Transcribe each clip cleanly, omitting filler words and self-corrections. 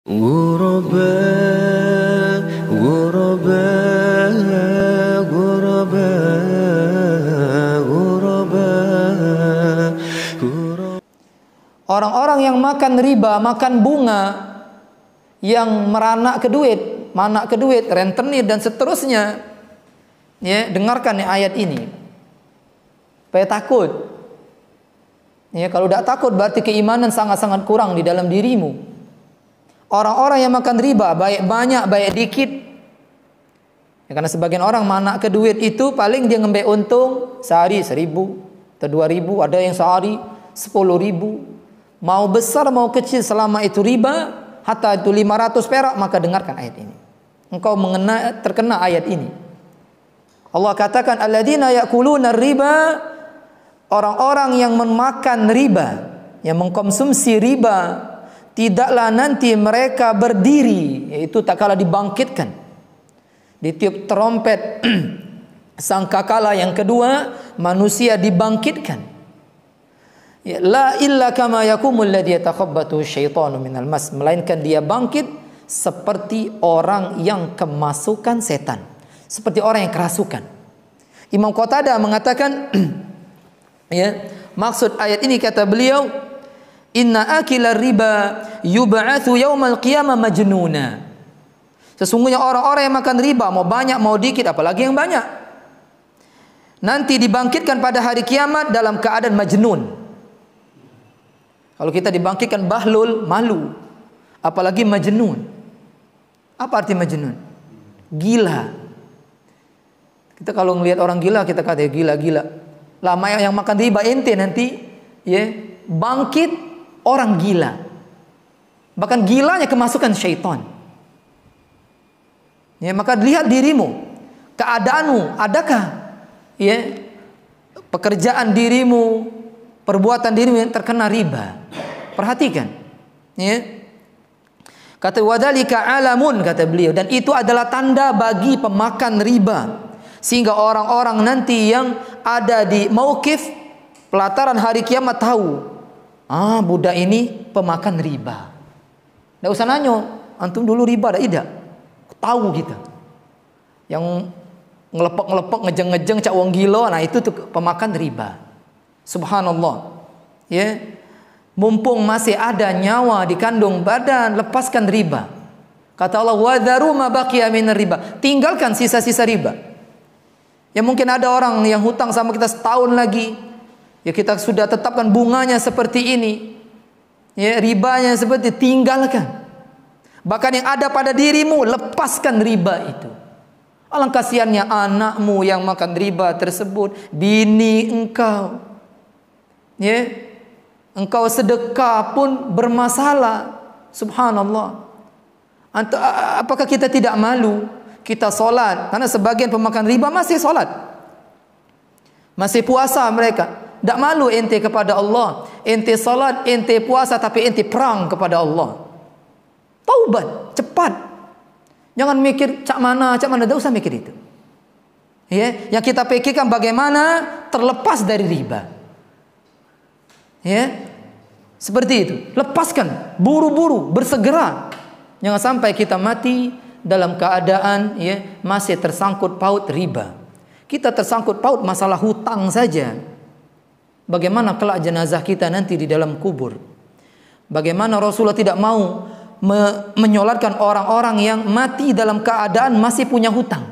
غرباء غرباء غرباء غرباء. Orang-orang yang makan riba, makan bunga, yang meranak ke duit, manak ke duit, rentenir dan seterusnya. Ya, dengarkan nih ayat ini. Supaya takut. Ya, kalau tidak takut berarti keimanan sangat-sangat kurang di dalam dirimu. Orang-orang yang makan riba, baik banyak, baik dikit. Ya, karena sebagian orang manak ke duit itu paling dia ngambil untung sehari 1.000 atau 2.000, ada yang sehari 10.000. Mau besar mau kecil selama itu riba, hatta itu 500 perak, maka dengarkan ayat ini. Engkau terkena ayat ini. Allah katakan alladzina ya'kuluna riba, orang-orang yang memakan riba, yang mengkonsumsi riba, tidaklah nanti mereka berdiri, yaitu tak kala dibangkitkan. Ditiup trompet sangkakala yang kedua, manusia dibangkitkan. Ya, la illa kama yakumul ladzi yatakhabbatu syaitanu minal mas, melainkan dia bangkit seperti orang yang kemasukan setan, seperti orang yang kerasukan. Imam Qatadah mengatakan ya, maksud ayat ini kata beliau, inna akila riba yub'atsu yaumal qiyamah majnuna. Sesungguhnya orang-orang yang makan riba, mau banyak mau dikit, apalagi yang banyak, nanti dibangkitkan pada hari kiamat dalam keadaan majnun. Kalau kita dibangkitkan bahlul, malu, apalagi majnun. Apa arti majnun? Gila. Kita kalau melihat orang gila, kita kata gila-gila. Lama yang makan riba ente nanti ya bangkit orang gila. Bahkan gilanya kemasukan syaitan. Ya, maka lihat dirimu, keadaanmu, adakah ya pekerjaan dirimu, perbuatan dirimu yang terkena riba? Perhatikan. Ya. Kata wadalika alamun, kata beliau, dan itu adalah tanda bagi pemakan riba, sehingga orang-orang nanti yang ada di mauqif pelataran hari kiamat tahu, budak ini pemakan riba. Tidak usah nanya, antum dulu riba dah, tidak. Tahu kita. Yang ngelepek-ngelepek, ngejeng-ngejeng, cak wong gila, nah itu tuh pemakan riba. Subhanallah. Ya. Mumpung masih ada nyawa di kandung badan, lepaskan riba. Kata Allah, wa dharu ma baqiya minar riba. Tinggalkan sisa-sisa riba. Ya mungkin ada orang yang hutang sama kita setahun lagi. Ya kita sudah tetapkan bunganya seperti ini. Ya ribanya seperti, tinggalkan. Bahkan yang ada pada dirimu, lepaskan riba itu. Alangkah kasihannya anakmu yang makan riba tersebut, bini engkau. Ya, engkau sedekah pun bermasalah. Subhanallah. Apakah kita tidak malu? Kita solat, karena sebagian pemakan riba masih solat, masih puasa mereka. Tak malu ente kepada Allah. Ente solat, ente puasa, tapi ente perang kepada Allah. Taubat, cepat. Jangan mikir cak mana, tak usah mikir itu. Ya, yang kita pikirkan bagaimana terlepas dari riba. Ya, seperti itu. Lepaskan, buru-buru, bersegera. Jangan sampai kita mati dalam keadaan ya masih tersangkut paut riba. Kita tersangkut paut masalah hutang saja. Bagaimana kelak jenazah kita nanti di dalam kubur? Bagaimana Rasulullah tidak mau menyolatkan orang-orang yang mati dalam keadaan masih punya hutang?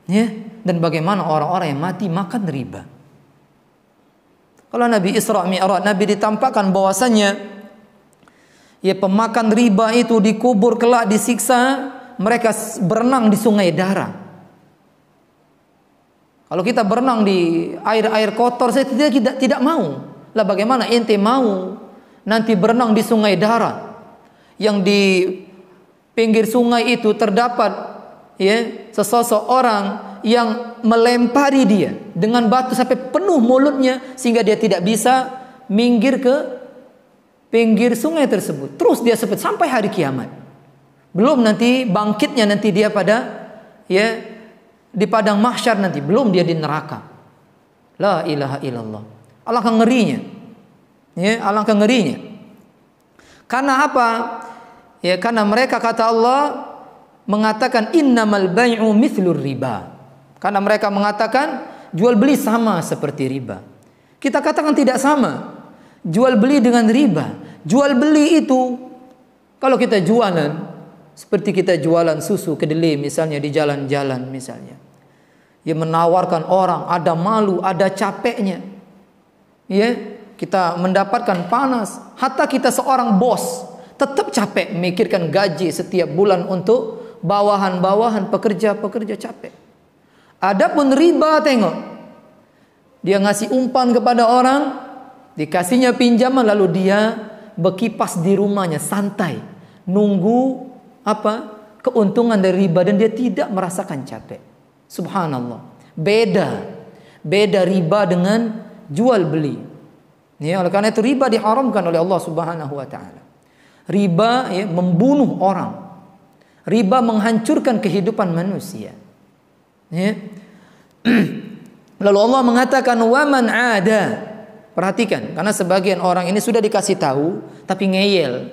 Ya, dan bagaimana orang-orang yang mati makan riba? Kalau Nabi Isra Mi'raj, Nabi ditampakkan bahwasannya ya pemakan riba itu dikubur kelak disiksa, mereka berenang di sungai darah. Kalau kita berenang di air-air kotor, saya tidak mau. Lah bagaimana ente mau nanti berenang di sungai darah, yang di pinggir sungai itu terdapat ya sesosok orang yang melempari dia dengan batu sampai penuh mulutnya, sehingga dia tidak bisa minggir ke pinggir sungai tersebut. Terus dia sampai hari kiamat. Belum nanti bangkitnya nanti dia pada ya di padang mahsyar nanti, belum dia di neraka. La ilaha illallah. Alangkah ngerinya. Ya, alangkah ngerinya. Karena apa? Ya, karena mereka kata Allah mengatakan innamal bai'u mithlur riba. Karena mereka mengatakan jual beli sama seperti riba. Kita katakan tidak sama. Jual beli dengan riba. Jual beli itu kalau kita jualan seperti kita jualan susu kedelai misalnya di jalan-jalan misalnya. Ya, menawarkan orang, ada malu, ada capeknya. Ya, kita mendapatkan panas. Hatta kita seorang bos tetap capek memikirkan gaji setiap bulan untuk bawahan-bawahan pekerja-pekerja capek. Adapun riba, tengok, dia ngasih umpan kepada orang, dikasihnya pinjaman, lalu dia berkipas di rumahnya santai, nunggu apa keuntungan dari riba dan dia tidak merasakan capek. Subhanallah. Beda riba dengan jual beli. Ya, oleh karena itu riba diharamkan oleh Allah Subhanahu wa taala. Riba ya, membunuh orang. Riba menghancurkan kehidupan manusia. Ya. Lalu Allah mengatakan waman ada. Perhatikan, karena sebagian orang ini sudah dikasih tahu tapi ngeyel.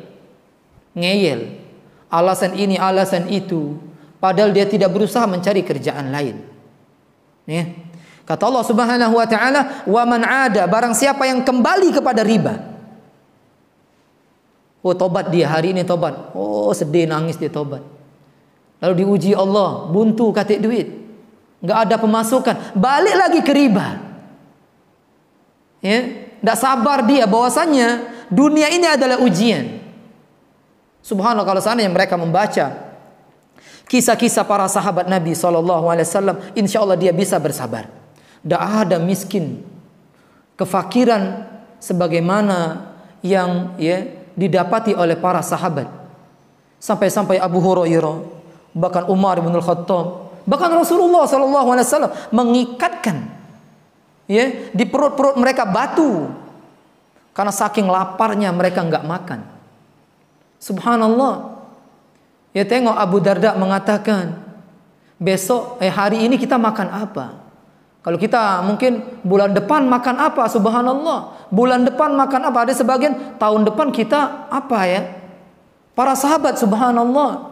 Alasan ini, alasan itu, padahal dia tidak berusaha mencari kerjaan lain. Ya. Kata Allah Subhanahu wa taala, waman ada, barang siapa yang kembali kepada riba. Oh, tobat dia hari ini tobat. Oh, sedih nangis dia tobat. Lalu diuji Allah, buntu katik duit, nggak ada pemasukan, balik lagi ke riba. Ya, nggak sabar dia bahwasannya dunia ini adalah ujian. Subhanallah, kalau seandainya mereka membaca kisah-kisah para sahabat Nabi SAW, insya Allah dia bisa bersabar. Tidak ada miskin, kefakiran sebagaimana yang didapati oleh para sahabat. Sampai-sampai Abu Hurairah, bahkan Umar bin Al-Khattab, bahkan Rasulullah SAW mengikatkan di perut-perut mereka batu karena saking laparnya mereka nggak makan. Subhanallah. Ya, tengok Abu Darda mengatakan, besok hari ini kita makan apa? Kalau kita mungkin bulan depan makan apa? Subhanallah. Bulan depan makan apa? Ada sebagian tahun depan kita apa ya? Para sahabat subhanallah.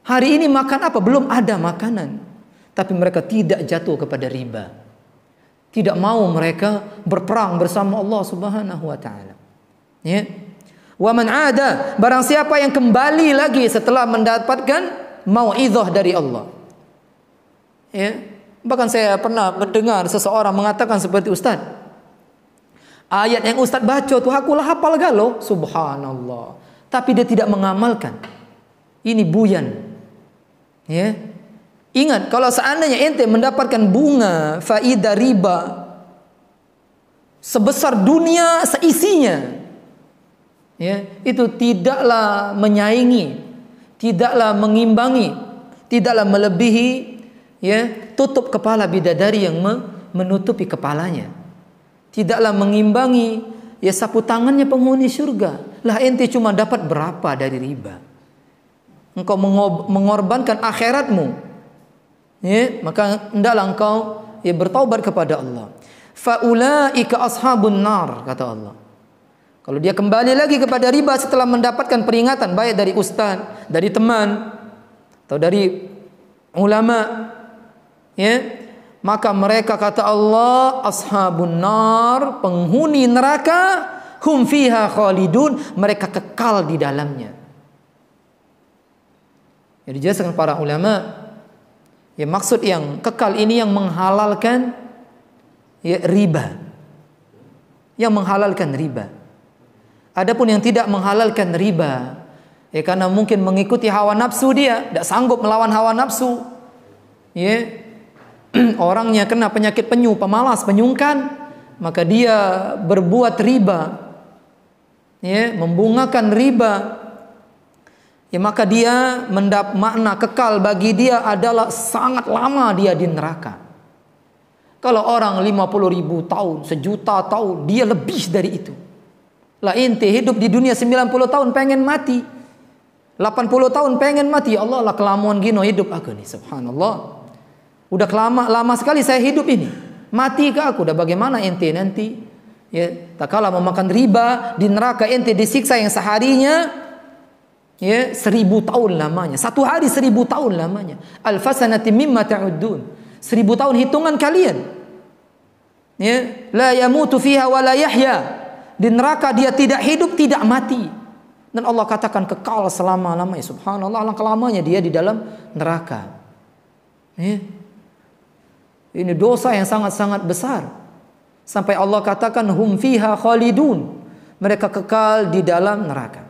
Hari ini makan apa? Belum ada makanan. Tapi mereka tidak jatuh kepada riba. Tidak mau mereka berperang bersama Allah Subhanahu wa taala. Ya. Wa man ada, barang siapa yang kembali lagi setelah mendapatkan mau'izah dari Allah. Ya. Bahkan saya pernah mendengar seseorang mengatakan seperti Ustaz, ayat yang Ustaz baca tuh akulah hafal galau, subhanallah, tapi dia tidak mengamalkan. Ini buyan. Ya. Ingat, kalau seandainya ente mendapatkan bunga faidah riba sebesar dunia seisinya, ya, itu tidaklah menyaingi, tidaklah mengimbangi, tidaklah melebihi tutup kepala bidadari yang menutupi kepalanya. Tidaklah mengimbangi sapu tangannya penghuni surga. Lah ente cuma dapat berapa dari riba? Engkau mengorbankan akhiratmu. Maka hendaklah engkau bertaubat kepada Allah. Faulaika ashabun nar, kata Allah. Kalau dia kembali lagi kepada riba setelah mendapatkan peringatan baik dari ustaz, dari teman atau dari ulama, maka mereka kata Allah ashabun nar, penghuni neraka, hum fiha khalidun, mereka kekal di dalamnya. Jadi dijelaskan para ulama, maksud yang kekal ini yang menghalalkan riba. Yang menghalalkan riba. Adapun yang tidak menghalalkan riba, karena mungkin mengikuti hawa nafsu dia, tidak sanggup melawan hawa nafsu. Orangnya kena penyakit penyu, pemalas, penyungkan, maka dia berbuat riba, membungakan riba, maka dia makna kekal bagi dia adalah sangat lama dia di neraka. Kalau orang 50.000 tahun, 1.000.000 tahun, dia lebih dari itu. Lah ente hidup di dunia 90 tahun pengen mati, 80 tahun pengen mati. Ya Allah, lah kelamuan gino hidup aku nih, subhanallah. Udah lama sekali saya hidup ini. Mati ke aku? Udah bagaimana ente nanti? Ya, tak kalah memakan riba di neraka ente disiksa yang seharinya 1000 tahun lamanya. Satu hari 1000 tahun lamanya. Alfasanati mimma ta'uddun. 1000 tahun hitungan kalian. Ya, la yamutu fiha wa la yahya. Di neraka dia tidak hidup, tidak mati. Dan Allah katakan kekal selama-lamanya. Subhanallah, alangkah lamanya dia di dalam neraka. Ya. Ini dosa yang sangat-sangat besar. Sampai Allah katakan hum fiha khalidun. Mereka kekal di dalam neraka.